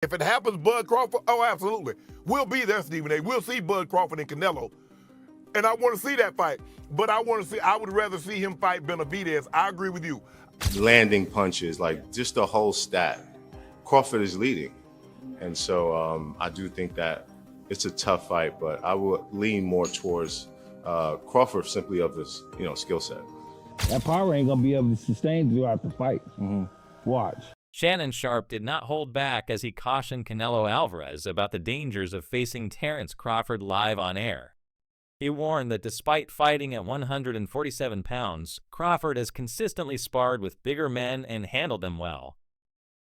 If it happens, Bud Crawford, oh, absolutely. We'll be there, Stephen A. We'll see Bud Crawford and Canelo. And I want to see that fight. But I would rather see him fight Benavidez. I agree with you. Landing punches, like just the whole stat. Crawford is leading. And so I do think that it's a tough fight, but I would lean more towards Crawford simply of his, skill set. That power ain't gonna be able to sustain throughout the fight. Watch. Shannon Sharpe did not hold back as he cautioned Canelo Alvarez about the dangers of facing Terence Crawford live on air. He warned that despite fighting at 147 pounds, Crawford has consistently sparred with bigger men and handled them well.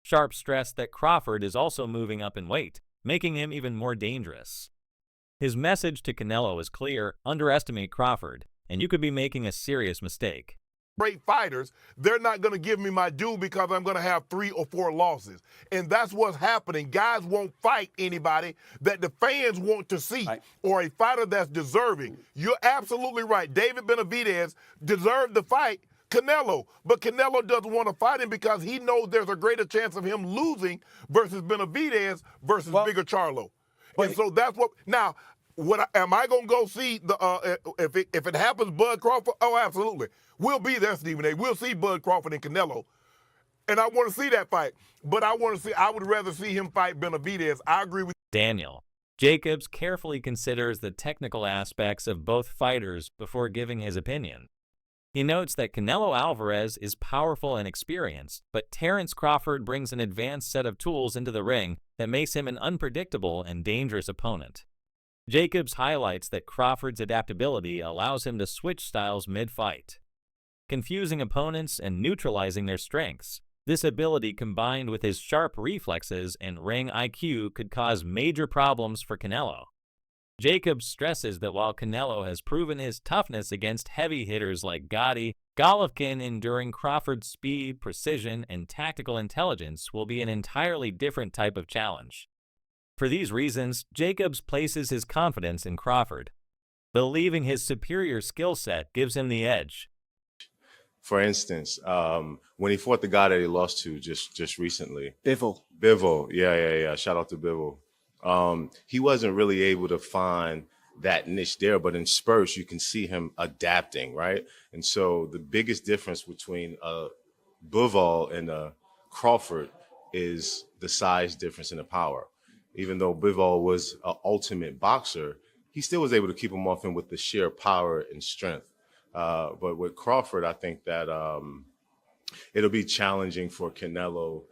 Sharpe stressed that Crawford is also moving up in weight, making him even more dangerous. His message to Canelo is clear: underestimate Crawford, and you could be making a serious mistake. Great fighters, they're not going to give me my due because I'm going to have 3 or 4 losses. And that's what's happening. Guys won't fight anybody that the fans want to see, or a fighter that's deserving. You're absolutely right. David Benavidez deserved the fight Canelo, but Canelo doesn't want to fight him because he knows there's a greater chance of him losing versus Benavidez versus Bigger Charlo. And so that's what, now, am I going to go see if it happens, Bud Crawford? Oh, absolutely. We'll be there, Stephen A. We'll see Bud Crawford and Canelo. And I want to see that fight. But I would rather see him fight Benavidez. I agree with Daniel Jacobs carefully considers the technical aspects of both fighters before giving his opinion. He notes that Canelo Alvarez is powerful and experienced, but Terence Crawford brings an advanced set of tools into the ring that makes him an unpredictable and dangerous opponent. Jacobs highlights that Crawford's adaptability allows him to switch styles mid-fight, confusing opponents and neutralizing their strengths. This ability, combined with his sharp reflexes and ring IQ, could cause major problems for Canelo. Jacobs stresses that while Canelo has proven his toughness against heavy hitters like Gotti, Golovkin, enduring Crawford's speed, precision, and tactical intelligence will be an entirely different type of challenge. For these reasons, Jacobs places his confidence in Crawford, believing his superior skill set gives him the edge. For instance, when he fought the guy that he lost to just recently. Bivol. Yeah. Shout out to Bivol. He wasn't really able to find that niche there, but in spurts, you can see him adapting, right? And so the biggest difference between Bivol and Crawford is the size difference in the power. Even though Bivol was an ultimate boxer, he still was able to keep him off him with the sheer power and strength. But with Crawford, I think that it'll be challenging for Canelo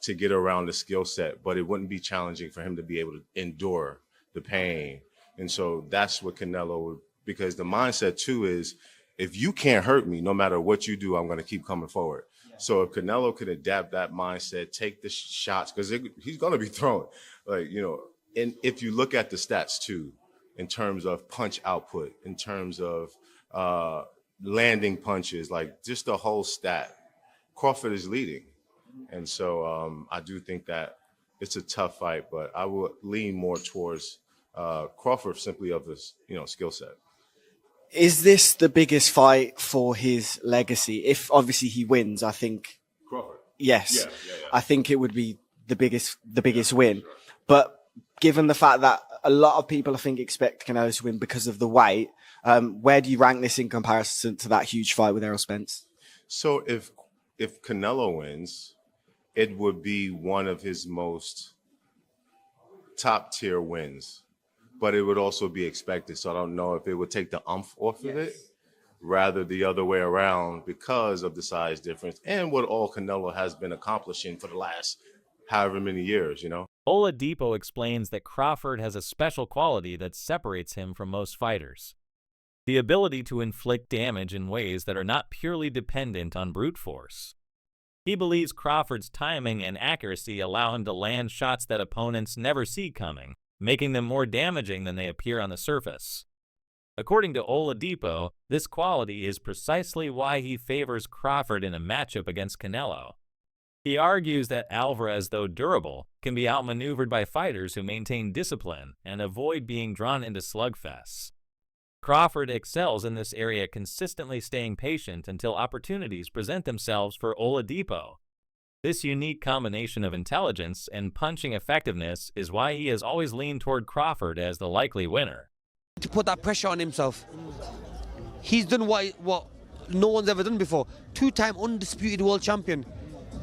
to get around the skill set, but it wouldn't be challenging for him to be able to endure the pain. And so that's what Canelo, because the mindset too is, if you can't hurt me, no matter what you do, I'm going to keep coming forward. Yeah. So if Canelo could adapt that mindset, take the shots, because he's going to be throwing, and if you look at the stats too, in terms of punch output, in terms of landing punches, like just the whole stat, Crawford is leading. And so I do think that it's a tough fight, but I would lean more towards Crawford simply of his, skill set. Is this the biggest fight for his legacy? If obviously he wins, I think. Crawford. Yes. Yeah. I think it would be the biggest win. Sure. But given the fact that a lot of people, I think, expect Canelo to win because of the weight, where do you rank this in comparison to that huge fight with Errol Spence? So if Canelo wins, it would be one of his most top tier wins, but it would also be expected. So I don't know if it would take the umph off of it, rather the other way around, because of the size difference and what all Canelo has been accomplishing for the last however many years, Oladipo explains that Crawford has a special quality that separates him from most fighters: the ability to inflict damage in ways that are not purely dependent on brute force. He believes Crawford's timing and accuracy allow him to land shots that opponents never see coming, making them more damaging than they appear on the surface. According to Oladipo, this quality is precisely why he favors Crawford in a matchup against Canelo. He argues that Alvarez, though durable, can be outmaneuvered by fighters who maintain discipline and avoid being drawn into slugfests. Crawford excels in this area, consistently staying patient until opportunities present themselves for Oladipo. This unique combination of intelligence and punching effectiveness is why he has always leaned toward Crawford as the likely winner. To put that pressure on himself. He's done what no one's ever done before. 2-time undisputed world champion.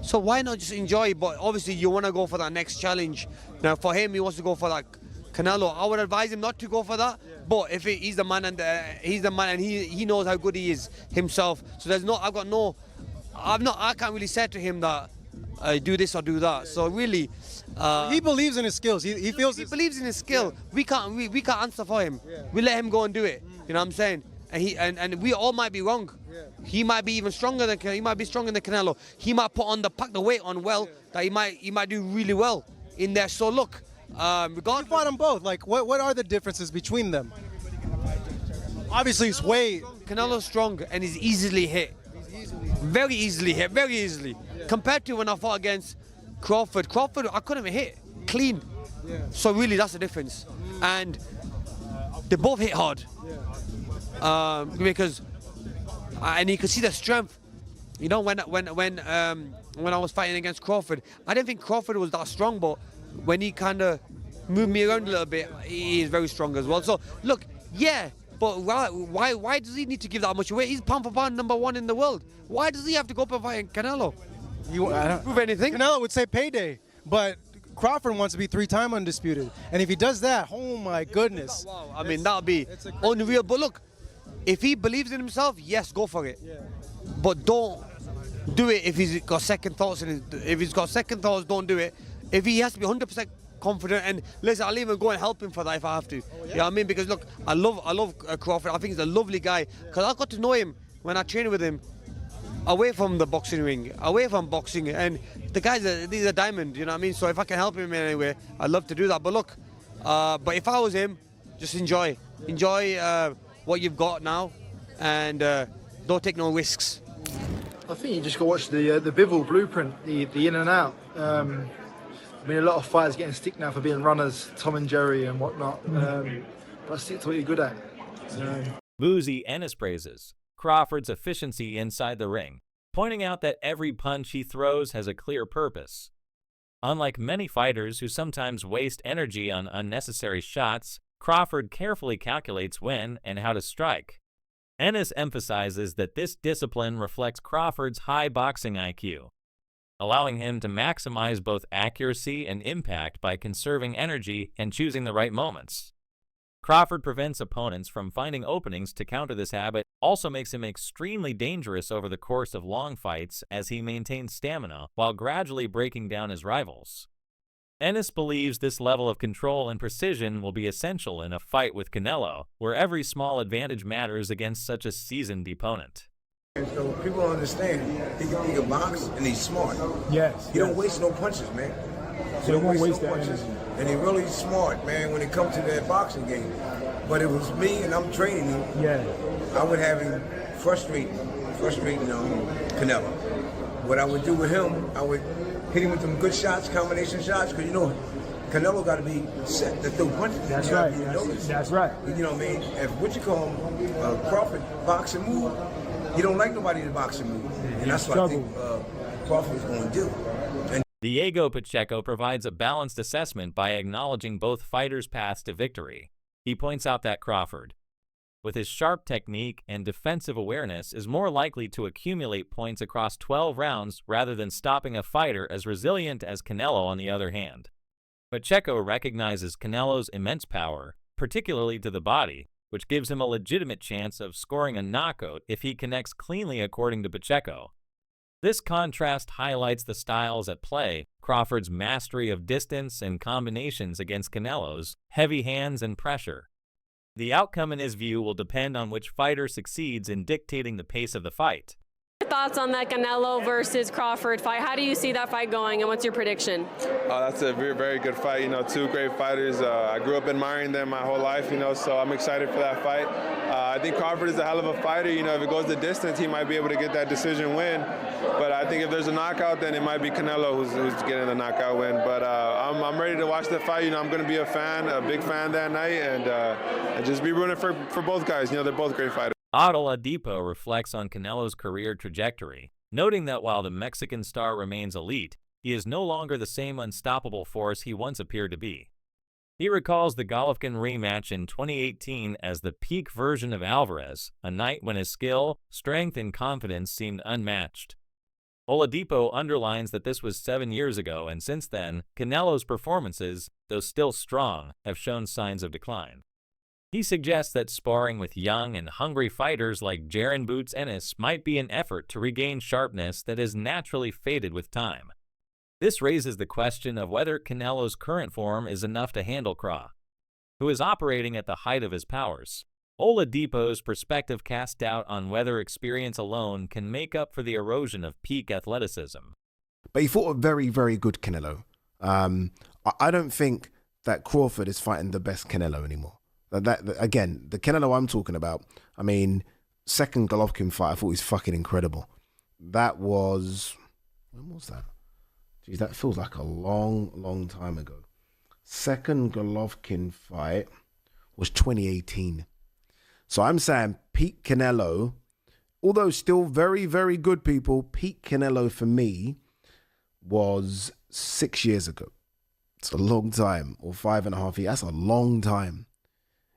So why not just enjoy? But obviously you want to go for that next challenge. Now for him, he wants to go for that Canelo. I would advise him not to go for that. But if he's the man and he knows how good he is himself. So I can't really say to him that do this or do that. So really, he believes in his skills. He feels he believes in his skill. Yeah. We can't answer for him. Yeah. We let him go and do it. You know what I'm saying? And we all might be wrong. Yeah. He might be even stronger than Canelo. He might pack the weight on well. Yeah. That he might do really well in there. So look, regardless, you fought them both. Like what are the differences between them? Obviously, it's weight. Canelo's strong and he's easily hit. Very easily hit. Very easily. Yeah. Compared to when I fought against Crawford, I couldn't even hit clean. Yeah. So really, that's the difference. And they both hit hard. Yeah. Because and you can see the strength. You know, when I was fighting against Crawford, I didn't think Crawford was that strong, but when he kind of moved me around a little bit, he is very strong as well. So look, yeah. But why does he need to give that much weight? He's pound for pound #1 in the world. Why does he have to go up and fight Canelo? I don't prove anything. Canelo would say payday, but Crawford wants to be 3-time undisputed. And if he does that, oh my goodness. Wow. I mean, that'll be unreal. But look, if he believes in himself, yes, go for it. Yeah. But don't do it if he's got second thoughts. If he's got second thoughts, don't do it. If he has to be 100% confident, and listen, I'll even go and help him for that if I have to. Oh, yeah? You know what I mean? Because look, I love Crawford. I think he's a lovely guy. Because I got to know him when I trained with him away from the boxing ring, away from boxing, and the guy's he's a diamond. You know what I mean? So if I can help him in any way, I'd love to do that. But look, but if I was him, just enjoy what you've got now, and don't take no risks. I think you just got to watch the Bivol blueprint, the in and out. I mean, a lot of fighters getting stick now for being runners, Tom and Jerry and whatnot. But stick to what you're good at. Boozy Ennis praises Crawford's efficiency inside the ring, pointing out that every punch he throws has a clear purpose. Unlike many fighters who sometimes waste energy on unnecessary shots, Crawford carefully calculates when and how to strike. Ennis emphasizes that this discipline reflects Crawford's high boxing IQ, allowing him to maximize both accuracy and impact by conserving energy and choosing the right moments. Crawford prevents opponents from finding openings to counter this habit, also makes him extremely dangerous over the course of long fights as he maintains stamina while gradually breaking down his rivals. Ennis believes this level of control and precision will be essential in a fight with Canelo, where every small advantage matters against such a seasoned opponent. So people don't understand. He can box and he's smart. Yes. He don't waste no punches, man. He don't waste no punches. And he's really smart, man, when it comes to that boxing game. But it was me and I'm training him. Yeah. I would have him frustrating Canelo. What I would do with him, I would hit him with some good shots, combination shots, because you know, Canelo got to be set to throw punches. That's right. That's right. You know what I mean? If what you call him, Crawford boxing move, he don't like nobody to boxing move. And that's what I think Crawford is going to do. And Diego Pacheco provides a balanced assessment by acknowledging both fighters' paths to victory. He points out that Crawford, with his sharp technique and defensive awareness, is more likely to accumulate points across 12 rounds rather than stopping a fighter as resilient as Canelo on the other hand. Pacheco recognizes Canelo's immense power, particularly to the body, which gives him a legitimate chance of scoring a knockout if he connects cleanly, according to Pacheco. This contrast highlights the styles at play: Crawford's mastery of distance and combinations against Canelo's heavy hands and pressure. The outcome, in his view, will depend on which fighter succeeds in dictating the pace of the fight. Thoughts on that Canelo versus Crawford fight? How do you see that fight going, and what's your prediction? That's a very, very good fight. You know, two great fighters. I grew up admiring them my whole life, you know, so I'm excited for that fight. I think Crawford is a hell of a fighter. You know, if it goes the distance, he might be able to get that decision win. But I think if there's a knockout, then it might be Canelo who's getting the knockout win. But I'm ready to watch the fight. You know, I'm going to be a big fan that night, and just be rooting for both guys. You know, they're both great fighters. Adel Adipo reflects on Canelo's career trajectory. noting that while the Mexican star remains elite, he is no longer the same unstoppable force he once appeared to be. He recalls the Golovkin rematch in 2018 as the peak version of Alvarez, a night when his skill, strength, and confidence seemed unmatched. Oladipo underlines that this was 7 years ago, and since then, Canelo's performances, though still strong, have shown signs of decline. He suggests that sparring with young and hungry fighters like Jaron Boots Ennis might be an effort to regain sharpness that has naturally faded with time. This raises the question of whether Canelo's current form is enough to handle Craw, who is operating at the height of his powers. Oladipo's perspective casts doubt on whether experience alone can make up for the erosion of peak athleticism. But he fought a very, very good Canelo. I don't think that Crawford is fighting the best Canelo anymore. Again, the Canelo I'm talking about, I mean, second Golovkin fight, I thought was fucking incredible. That was, when was that? Jeez, that feels like a long, long time ago. Second Golovkin fight was 2018. So I'm saying peak Canelo, although still very, very good people, peak Canelo for me was 6 years ago. It's a long time, or 5.5 years. That's a long time.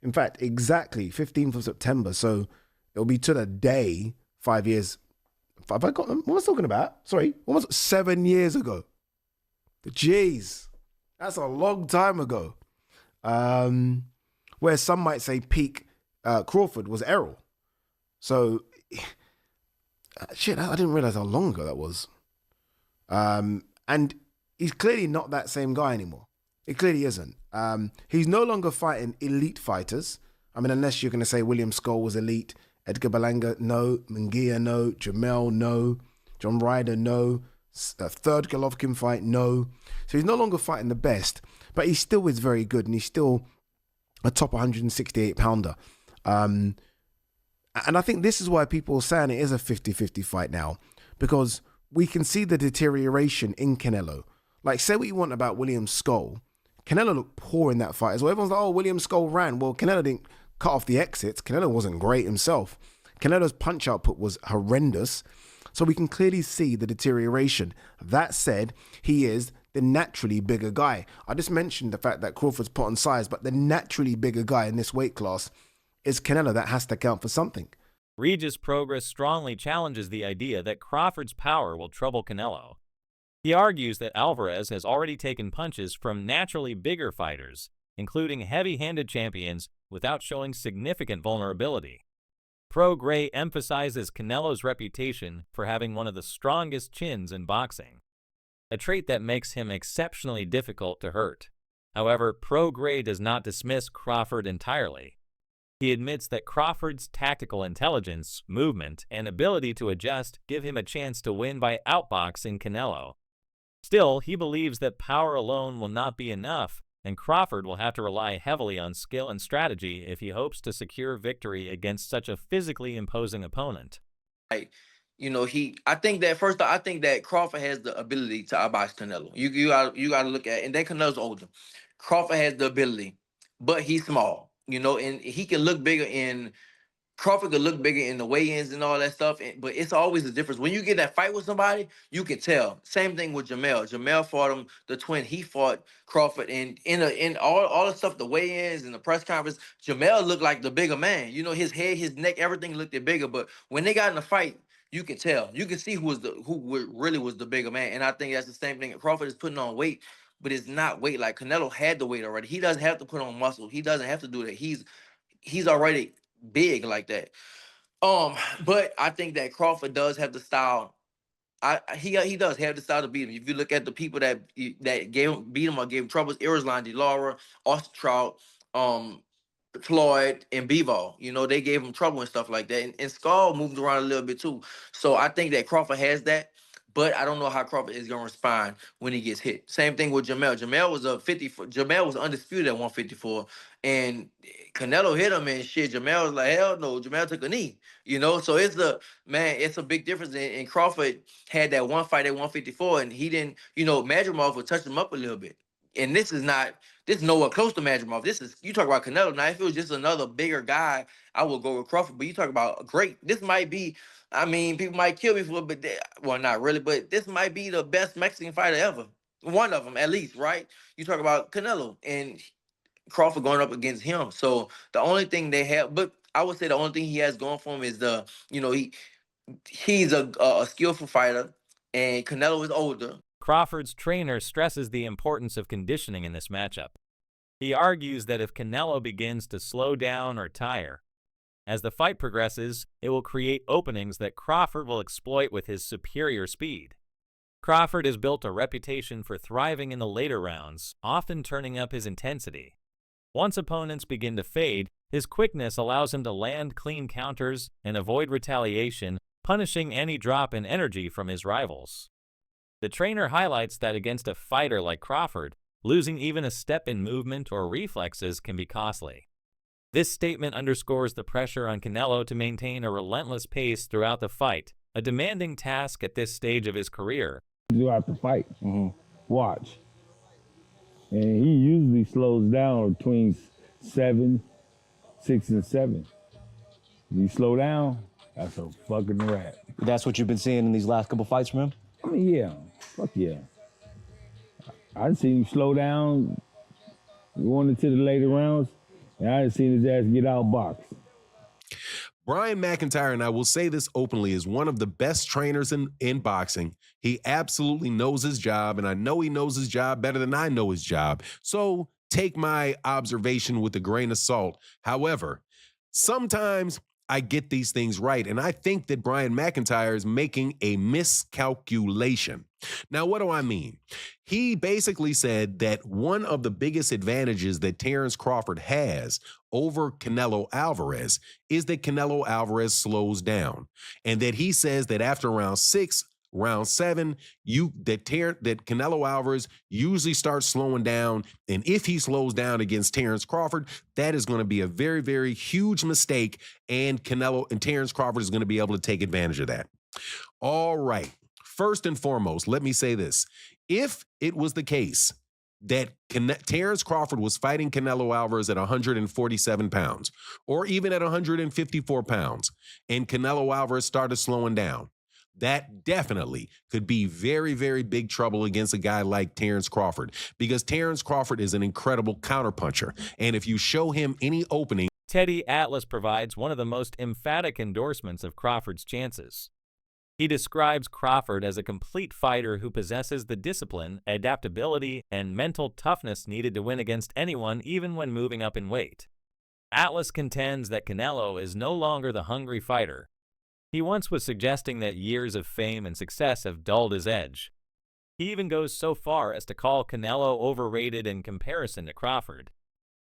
In fact, exactly 15th of September. So it'll be to the day 5 years. Have I got them? What was I talking about? Sorry, almost 7 years ago. Jeez, that's a long time ago. Where some might say peak Crawford was Errol. So, shit, I didn't realize how long ago that was. And he's clearly not that same guy anymore. He clearly isn't. He's no longer fighting elite fighters. I mean, unless you're going to say William Skull was elite, Edgar Berlanga, no, Munguia, no, Jamel, no, John Ryder, no, third Golovkin fight, no. So he's no longer fighting the best, but he still is very good, and he's still a top 168 pounder. And I think this is why people are saying it is a 50-50 fight now, because we can see the deterioration in Canelo. Like, say what you want about William Skull, Canelo looked poor in that fight as well. Everyone's like, oh, William Skull ran. Well, Canelo didn't cut off the exits. Canelo wasn't great himself. Canelo's punch output was horrendous. So we can clearly see the deterioration. That said, he is the naturally bigger guy. I just mentioned the fact that Crawford's put on size, but the naturally bigger guy in this weight class is Canelo. That has to count for something. Regis Progress strongly challenges the idea that Crawford's power will trouble Canelo. He argues that Alvarez has already taken punches from naturally bigger fighters, including heavy-handed champions, without showing significant vulnerability. Pro Gray emphasizes Canelo's reputation for having one of the strongest chins in boxing, a trait that makes him exceptionally difficult to hurt. However, Pro Gray does not dismiss Crawford entirely. He admits that Crawford's tactical intelligence, movement, and ability to adjust give him a chance to win by outboxing Canelo. Still, he believes that power alone will not be enough, and Crawford will have to rely heavily on skill and strategy if he hopes to secure victory against such a physically imposing opponent. You know, I think that Crawford has the ability to outbox Canelo. You got to look at, and then Canelo's older. Crawford has the ability, but he's small, you know, and he can look bigger Crawford could look bigger in the weigh-ins and all that stuff, but it's always a difference. When you get that fight with somebody, you can tell. Same thing with Jamel. Jamel fought him, the twin. He fought Crawford, and in all the stuff, the weigh-ins and the press conference, Jamel looked like the bigger man. You know, his head, his neck, everything looked bigger. But when they got in the fight, you can tell. You can see who really was the bigger man. And I think that's the same thing. Crawford is putting on weight, but it's not weight. Like Canelo had the weight already. He doesn't have to put on muscle. He doesn't have to do that. He's already big like that. But I think that Crawford does have the style. He does have the style to beat him. If you look at the people that beat him or gave him troubles, Irislan, De Lara, Austin Trout, Floyd, and Bivol, you know, they gave him trouble and stuff like that. And Skull moved around a little bit too. So I think that Crawford has that. But I don't know how Crawford is going to respond when he gets hit. Same thing with Jamel. Jamel was undisputed at 154, and Canelo hit him and shit. Jamel was like, hell no. Jamel took a knee, you know. So it's a big difference. And Crawford had that one fight at 154, and he didn't, you know, Madrimov would touch him up a little bit. and this is nowhere close to Madrimov. This is, you talk about Canelo. Now, if it was just another bigger guy, I would go with Crawford. But you talk about great. This might be. I mean, people might kill me for it, but well, not really. But this might be the best Mexican fighter ever. One of them, at least, right? You talk about Canelo and Crawford going up against him. So the only thing they have, but I would say the only thing he has going for him is he's a skillful fighter, and Canelo is older. Crawford's trainer stresses the importance of conditioning in this matchup. He argues that if Canelo begins to slow down or tire, as the fight progresses, it will create openings that Crawford will exploit with his superior speed. Crawford has built a reputation for thriving in the later rounds, often turning up his intensity. Once opponents begin to fade, his quickness allows him to land clean counters and avoid retaliation, punishing any drop in energy from his rivals. The trainer highlights that against a fighter like Crawford, losing even a step in movement or reflexes can be costly. This statement underscores the pressure on Canelo to maintain a relentless pace throughout the fight, a demanding task at this stage of his career. Throughout the fight, watch. And he usually slows down between 6 and 7. If you slow down, that's a fucking wrap. That's what you've been seeing in these last couple fights from him? I mean, yeah. Fuck yeah. I've seen him slow down going into the later rounds, and I done seen his ass get outboxed. Brian McIntyre, and I will say this openly, is one of the best trainers in boxing. He absolutely knows his job, and I know he knows his job better than I know his job. So take my observation with a grain of salt. However, sometimes I get these things right, and I think that Brian McIntyre is making a miscalculation. Now, what do I mean? He basically said that one of the biggest advantages that Terence Crawford has over Canelo Alvarez is that Canelo Alvarez slows down, and that he says that after round 6, round 7, that Canelo Alvarez usually starts slowing down, and if he slows down against Terence Crawford, that is going to be a very, very huge mistake, and Terence Crawford is going to be able to take advantage of that. All right. First and foremost, let me say this. If it was the case that Terence Crawford was fighting Canelo Alvarez at 147 pounds, or even at 154 pounds, and Canelo Alvarez started slowing down, that definitely could be very, very big trouble against a guy like Terence Crawford, because Terence Crawford is an incredible counterpuncher. And if you show him any opening... Teddy Atlas provides one of the most emphatic endorsements of Crawford's chances. He describes Crawford as a complete fighter who possesses the discipline, adaptability, and mental toughness needed to win against anyone, even when moving up in weight. Atlas contends that Canelo is no longer the hungry fighter. He once was suggesting that years of fame and success have dulled his edge. He even goes so far as to call Canelo overrated in comparison to Crawford,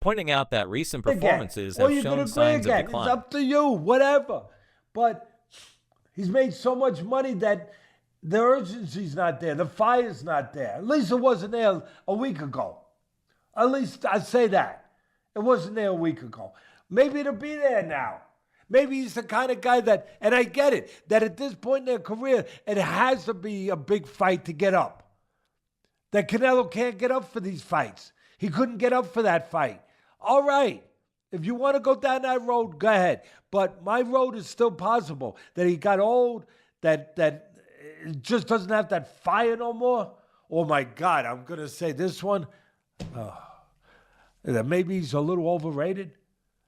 pointing out that recent performances have shown signs of decline. It's up to you, whatever. But he's made so much money that the urgency's not there. The fire's not there. At least it wasn't there a week ago. At least I say that. It wasn't there a week ago. Maybe it'll be there now. Maybe he's the kind of guy that, and I get it, that at this point in their career, it has to be a big fight to get up. That Canelo can't get up for these fights. He couldn't get up for that fight. All right. If you want to go down that road, go ahead. But my road is still possible. That he got old, that it just doesn't have that fire no more. Oh, my God, I'm going to say this one. That maybe he's a little overrated.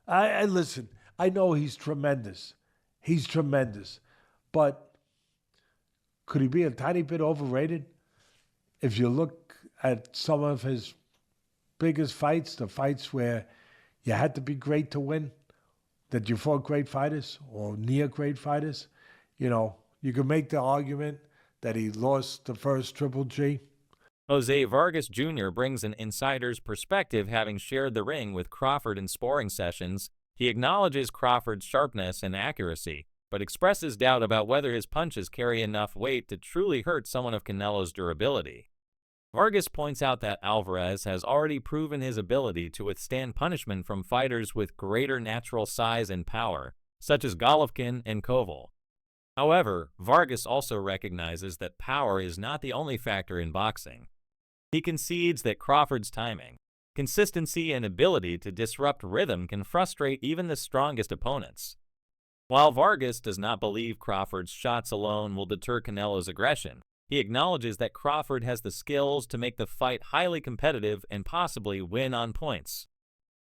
I listen, I know he's tremendous. He's tremendous. But could he be a tiny bit overrated? If you look at some of his biggest fights, the fights where you had to be great to win, that you fought great fighters or near great fighters, you can make the argument that he lost the first Triple G. Jose Vargas Jr. brings an insider's perspective, having shared the ring with Crawford in sparring sessions. He acknowledges Crawford's sharpness and accuracy, but expresses doubt about whether his punches carry enough weight to truly hurt someone of Canelo's durability. Vargas points out that Alvarez has already proven his ability to withstand punishment from fighters with greater natural size and power, such as Golovkin and Koval. However, Vargas also recognizes that power is not the only factor in boxing. He concedes that Crawford's timing, consistency, and ability to disrupt rhythm can frustrate even the strongest opponents. While Vargas does not believe Crawford's shots alone will deter Canelo's aggression, he acknowledges that Crawford has the skills to make the fight highly competitive and possibly win on points.